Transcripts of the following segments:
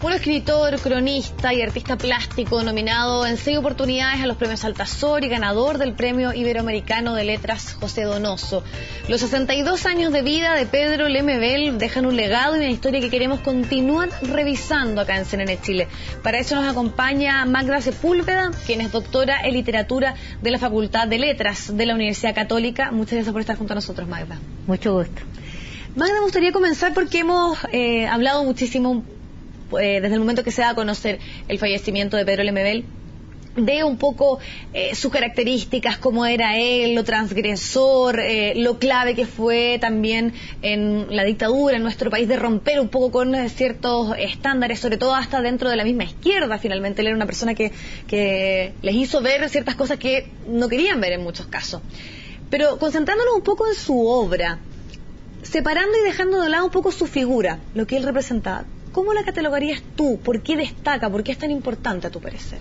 Un escritor, cronista y artista plástico nominado en 6 oportunidades a los premios Altazor y ganador del Premio Iberoamericano de Letras José Donoso. Los 62 años de vida de Pedro Lemebel dejan un legado y una historia que queremos continuar revisando acá en CNN Chile. Para eso nos acompaña Magda Sepúlveda, quien es doctora en literatura de la Facultad de Letras de la Universidad Católica. Muchas gracias por estar junto a nosotros, Magda. Mucho gusto. Magda, me gustaría comenzar porque hemos hablado muchísimo desde el momento que se da a conocer el fallecimiento de Pedro Lemebel, de un poco sus características, cómo era él, lo transgresor, lo clave que fue también en la dictadura en nuestro país de romper un poco con ciertos estándares, sobre todo hasta dentro de la misma izquierda. Finalmente él era una persona que les hizo ver ciertas cosas que no querían ver en muchos casos. Pero concentrándonos un poco en su obra, separando y dejando de lado un poco su figura, lo que él representaba, ¿cómo la catalogarías tú? ¿Por qué destaca? ¿Por qué es tan importante a tu parecer?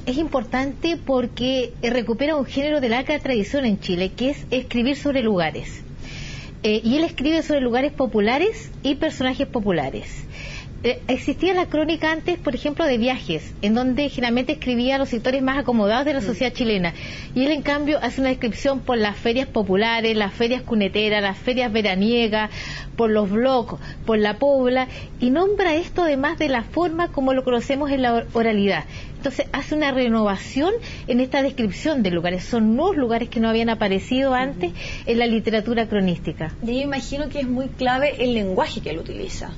Es importante porque recupera un género de larga tradición en Chile, que es escribir sobre lugares. Y él escribe sobre lugares populares y personajes populares. Existía la crónica antes, por ejemplo, de viajes, en donde generalmente escribía los sectores más acomodados de la sociedad chilena. Y él, en cambio, hace una descripción por las ferias populares, las ferias cuneteras, las ferias veraniegas, por los blogs, por la pobla, y nombra esto además de la forma como lo conocemos en la oralidad. Entonces hace una renovación en esta descripción de lugares. Son nuevos lugares que no habían aparecido antes en la literatura cronística. Y yo imagino que es muy clave el lenguaje que él utiliza.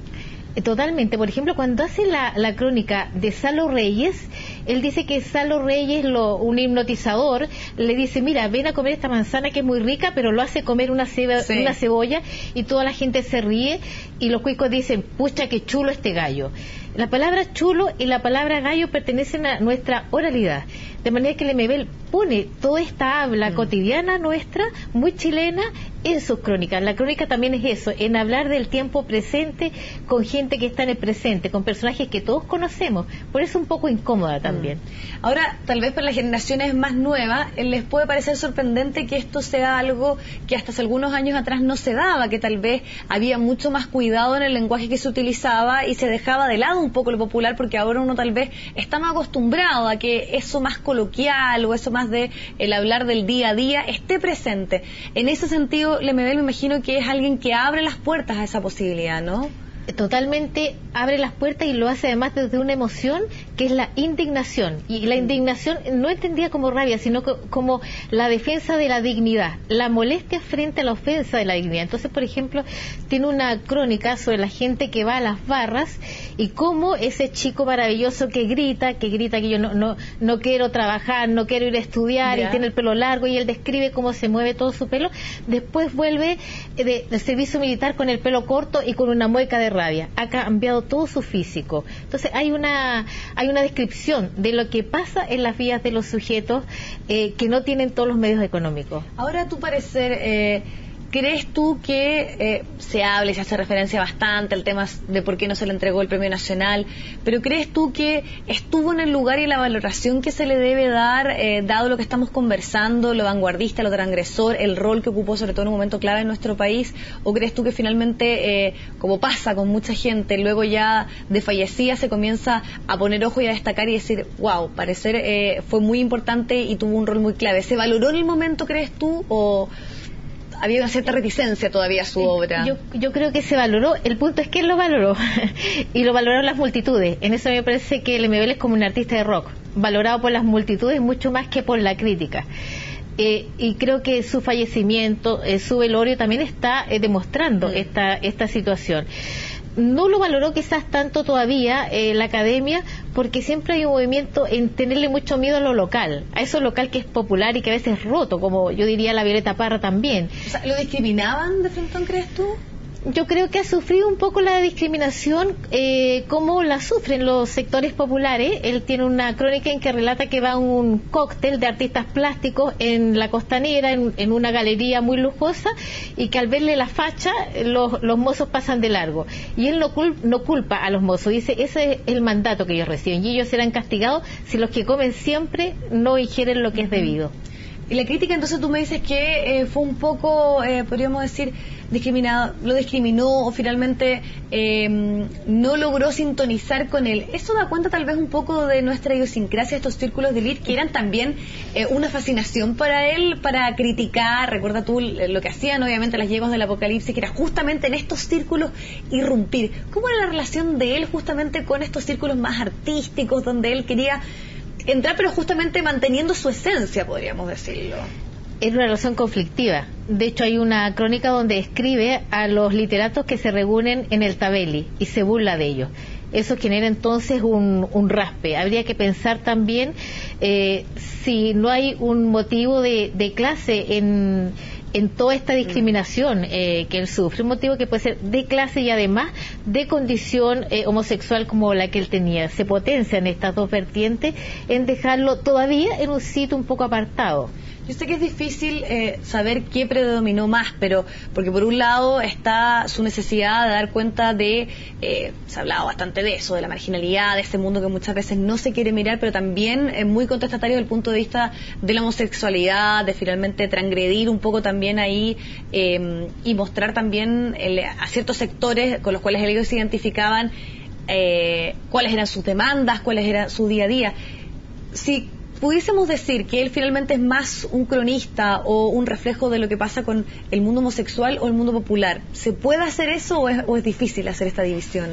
Totalmente. Por ejemplo, cuando hace la crónica de Salo Reyes, él dice que Salo Reyes, un hipnotizador, le dice, mira, ven a comer esta manzana que es muy rica, pero lo hace comer una cebolla, y toda la gente se ríe, y los cuicos dicen, pucha, qué chulo este gallo. La palabra chulo y la palabra gallo pertenecen a nuestra oralidad, de manera que Lemebel pone toda esta habla cotidiana nuestra, muy chilena, en sus crónicas. La crónica también es eso, en hablar del tiempo presente con gente que está en el presente, con personajes que todos conocemos. Por eso un poco incómoda también. Ahora, tal vez para las generaciones más nuevas les puede parecer sorprendente que esto sea algo que hasta hace algunos años atrás no se daba, que tal vez había mucho más cuidado en el lenguaje que se utilizaba y se dejaba de lado un poco lo popular, porque ahora uno tal vez está más acostumbrado a que eso más coloquial o eso más de el hablar del día a día esté presente. En ese sentido, Lemebel me imagino que es alguien que abre las puertas a esa posibilidad, ¿no? Totalmente abre las puertas y lo hace además desde una emoción que es la indignación, y la indignación no entendida como rabia, sino como la defensa de la dignidad, la molestia frente a la ofensa de la dignidad. Entonces, por ejemplo, tiene una crónica sobre la gente que va a las barras y cómo ese chico maravilloso que grita que yo no quiero trabajar, no quiero ir a estudiar, y tiene el pelo largo, y él describe cómo se mueve todo su pelo, después vuelve del servicio militar con el pelo corto y con una mueca de rabia. Ha cambiado todo su físico. Entonces hay una descripción de lo que pasa en las vidas de los sujetos que no tienen todos los medios económicos. Ahora, a tu parecer, ¿crees tú que se habla y se hace referencia bastante al tema de por qué no se le entregó el Premio Nacional, pero crees tú que estuvo en el lugar y la valoración que se le debe dar, dado lo que estamos conversando, lo vanguardista, lo transgresor, el rol que ocupó sobre todo en un momento clave en nuestro país? ¿O crees tú que finalmente, como pasa con mucha gente, luego ya de fallecida se comienza a poner ojo y a destacar y decir, wow, parecer fue muy importante y tuvo un rol muy clave? ¿Se valoró en el momento, crees tú, o había una cierta reticencia todavía a su obra? Yo creo que se valoró. El punto es que él lo valoró y lo valoraron las multitudes. En eso me parece que Lemebel es como un artista de rock, valorado por las multitudes mucho más que por la crítica. Y creo que su fallecimiento, su velorio también está demostrando esta situación. No lo valoró quizás tanto todavía la academia, porque siempre hay un movimiento en tenerle mucho miedo a lo local, a eso local que es popular y que a veces es roto, como yo diría la Violeta Parra también. O sea, ¿lo discriminaban de frente, crees tú? Yo creo que ha sufrido un poco la discriminación como la sufren los sectores populares. Él tiene una crónica en que relata que va a un cóctel de artistas plásticos en la Costanera, en una galería muy lujosa, y que al verle la facha los mozos pasan de largo, y él no culpa a los mozos, dice, ese es el mandato que ellos reciben y ellos serán castigados si los que comen siempre no ingieren lo que es debido. Y la crítica, entonces tú me dices que fue un poco, podríamos decir, discriminado, lo discriminó o finalmente no logró sintonizar con él. Eso da cuenta tal vez un poco de nuestra idiosincrasia, estos círculos de élite que eran también una fascinación para él, para criticar. Recuerda tú lo que hacían obviamente las yeguas del apocalipsis, que era justamente en estos círculos irrumpir. ¿Cómo era la relación de él justamente con estos círculos más artísticos, donde él quería entrar, pero justamente manteniendo su esencia, podríamos decirlo? Es una relación conflictiva. De hecho, hay una crónica donde describe a los literatos que se reúnen en el Tabeli y se burla de ellos. Eso genera entonces un raspe. Habría que pensar también si no hay un motivo de clase en toda esta discriminación que él sufre, un motivo que puede ser de clase y además de condición homosexual como la que él tenía. Se potencian estas dos vertientes en dejarlo todavía en un sitio un poco apartado. Yo sé que es difícil saber qué predominó más, pero porque por un lado está su necesidad de dar cuenta de, se ha hablado bastante de eso, de la marginalidad, de ese mundo que muchas veces no se quiere mirar, pero también es muy contestatario desde el punto de vista de la homosexualidad, de finalmente transgredir un poco también ahí y mostrar también a ciertos sectores con los cuales ellos se identificaban cuáles eran sus demandas, cuáles era su día a día. Si pudiésemos decir que él finalmente es más un cronista o un reflejo de lo que pasa con el mundo homosexual o el mundo popular, ¿se puede hacer eso o es difícil hacer esta división?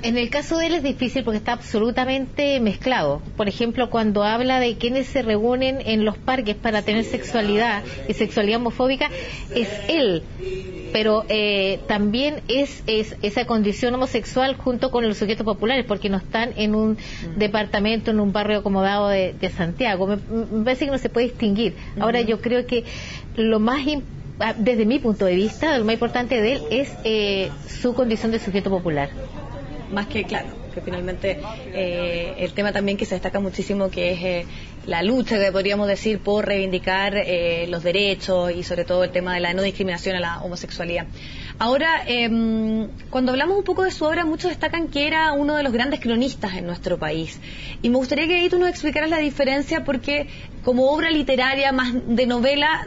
En el caso de él es difícil porque está absolutamente mezclado. Por ejemplo, cuando habla de quienes se reúnen en los parques para tener sexualidad y sexualidad homofóbica, es él. Pero también es esa condición homosexual junto con los sujetos populares, porque no están en un departamento, en un barrio acomodado de Santiago. Me parece que no se puede distinguir. Ahora, yo creo que lo más desde mi punto de vista, lo más importante de él es su condición de sujeto popular. Más que claro, que finalmente el tema también que se destaca muchísimo, que es la lucha, que podríamos decir, por reivindicar los derechos y sobre todo el tema de la no discriminación a la homosexualidad. Ahora, cuando hablamos un poco de su obra, muchos destacan que era uno de los grandes cronistas en nuestro país. Y me gustaría que ahí tú nos explicaras la diferencia, porque como obra literaria más de novela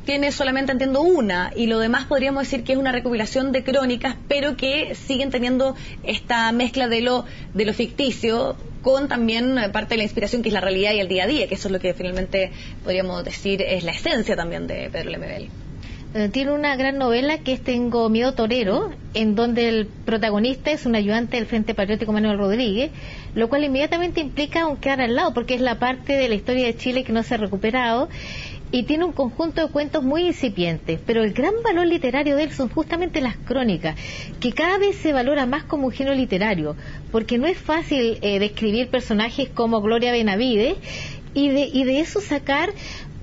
tiene solamente, entiendo, una, y lo demás podríamos decir que es una recopilación de crónicas, pero que siguen teniendo esta mezcla de lo ficticio con también parte de la inspiración, que es la realidad y el día a día, que eso es lo que finalmente podríamos decir es la esencia también de Pedro Lemebel. Tiene una gran novela que es Tengo miedo torero, en donde el protagonista es un ayudante del Frente Patriótico Manuel Rodríguez, lo cual inmediatamente implica un quedar al lado, porque es la parte de la historia de Chile que no se ha recuperado, y tiene un conjunto de cuentos muy incipientes, pero el gran valor literario de él son justamente las crónicas, que cada vez se valora más como un género literario, porque no es fácil describir personajes como Gloria Benavides y de eso sacar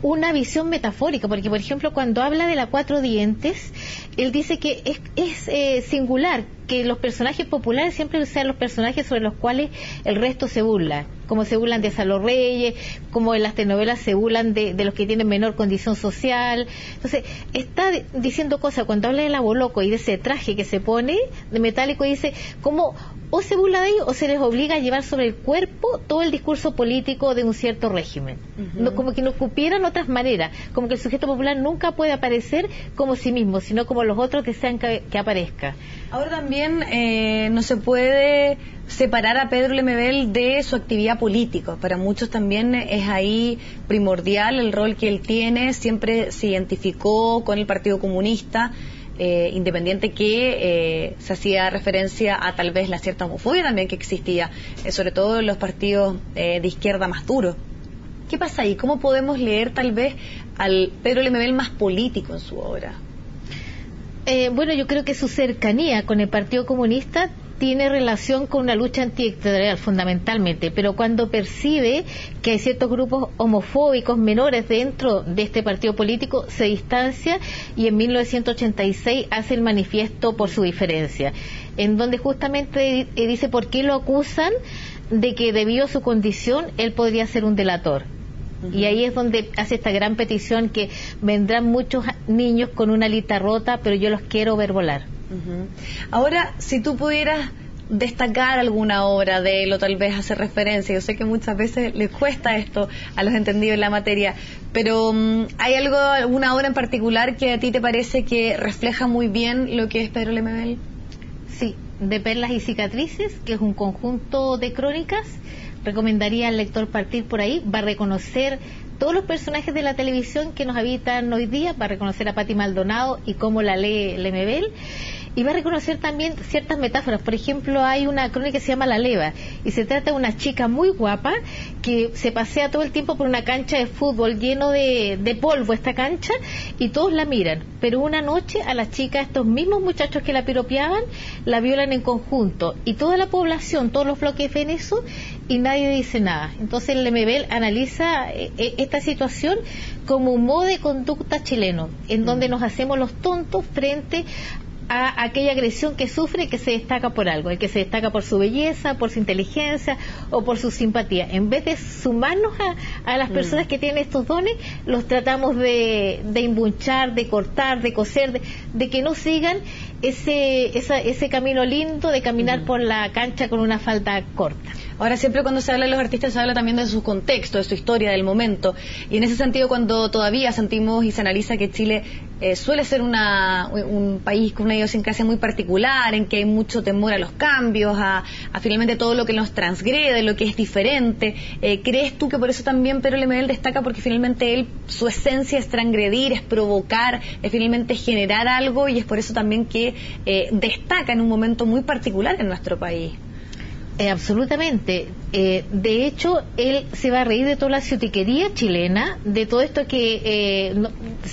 una visión metafórica, porque por ejemplo cuando habla de la Cuatro Dientes, él dice que es singular que los personajes populares siempre sean los personajes sobre los cuales el resto se burla, como se burlan de Salo Reyes, como en las telenovelas se burlan de los que tienen menor condición social. Entonces está diciendo cosas, cuando habla del aboloco y de ese traje que se pone de metálico, dice como o se burla de ellos o se les obliga a llevar sobre el cuerpo todo el discurso político de un cierto régimen. No, como que no cupieran otras maneras, como que el sujeto popular nunca puede aparecer como sí mismo, sino como los otros desean que aparezca. Ahora también no se puede separar a Pedro Lemebel de su actividad política. Para muchos también es ahí primordial el rol que él tiene. Siempre se identificó con el Partido Comunista, independiente que se hacía referencia a tal vez la cierta homofobia también que existía, sobre todo en los partidos de izquierda más duros. ¿Qué pasa ahí? ¿Cómo podemos leer tal vez al Pedro Lemebel más político en su obra? Bueno, yo creo que su cercanía con el Partido Comunista tiene relación con una lucha antidictatorial fundamentalmente, pero cuando percibe que hay ciertos grupos homofóbicos menores dentro de este partido político, se distancia y en 1986 hace el manifiesto por su diferencia, en donde justamente dice por qué lo acusan de que debido a su condición él podría ser un delator. Y ahí es donde hace esta gran petición que vendrán muchos niños con una alita rota, pero yo los quiero ver volar. Ahora, si tú pudieras destacar alguna obra de él o tal vez hacer referencia. Yo sé que muchas veces les cuesta esto a los entendidos en la materia, pero ¿hay alguna obra en particular que a ti te parece que refleja muy bien lo que es Pedro Lemebel? Sí, de Perlas y Cicatrices, que es un conjunto de crónicas. Recomendaría al lector partir por ahí. Va a reconocer todos los personajes de la televisión que nos habitan hoy día, va a reconocer a Patti Maldonado y cómo la lee Lemebel, y va a reconocer también ciertas metáforas. Por ejemplo, hay una crónica que se llama La Leva, y se trata de una chica muy guapa que se pasea todo el tiempo por una cancha de fútbol lleno de polvo, esta cancha, y todos la miran, pero una noche a la chica, estos mismos muchachos que la piropeaban, la violan en conjunto, y toda la población, todos los bloques ven eso y nadie dice nada. Entonces Lemebel analiza esta situación como un modo de conducta chileno, en donde nos hacemos los tontos frente a aquella agresión que sufre, que se destaca por algo, el que se destaca por su belleza, por su inteligencia o por su simpatía. En vez de sumarnos a las personas que tienen estos dones, los tratamos de embunchar, de cortar, de coser, de que no sigan ese camino lindo de caminar por la cancha con una falda corta. Ahora, siempre cuando se habla de los artistas se habla también de su contexto, de su historia, del momento, y en ese sentido, cuando todavía sentimos y se analiza que Chile suele ser un país con una idiosincrasia muy particular, en que hay mucho temor a los cambios, a finalmente todo lo que nos transgrede, lo que es diferente, ¿crees tú que por eso también Pedro Lemebel destaca? Porque finalmente él, su esencia es transgredir, es provocar, es finalmente generar algo, y es por eso también que destaca en un momento muy particular en nuestro país. Absolutamente. De hecho, él se va a reír de toda la ciutiquería chilena, de todo esto que,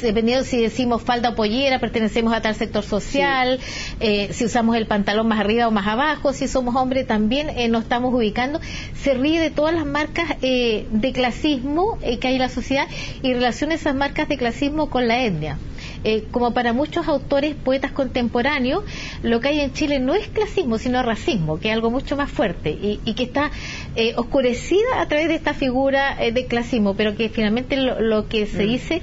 dependiendo si decimos falda o pollera, pertenecemos a tal sector social, si usamos el pantalón más arriba o más abajo, si somos hombres también nos estamos ubicando. Se ríe de todas las marcas de clasismo que hay en la sociedad y relaciona esas marcas de clasismo con la etnia. Como para muchos autores, poetas contemporáneos, lo que hay en Chile no es clasismo, sino racismo, que es algo mucho más fuerte y que está oscurecida a través de esta figura de clasismo, pero que finalmente lo que se dice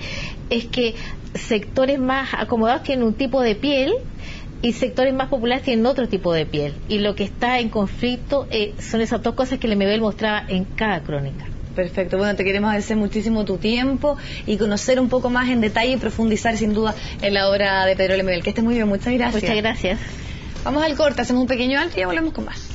es que sectores más acomodados tienen un tipo de piel y sectores más populares tienen otro tipo de piel, y lo que está en conflicto son esas dos cosas que Lemebel mostraba en cada crónica. Perfecto, bueno, te queremos agradecer muchísimo tu tiempo y conocer un poco más en detalle y profundizar sin duda en la obra de Pedro Lemebel. Que estés muy bien, muchas gracias. Muchas gracias. Vamos al corte, hacemos un pequeño alto y ya volvemos con más.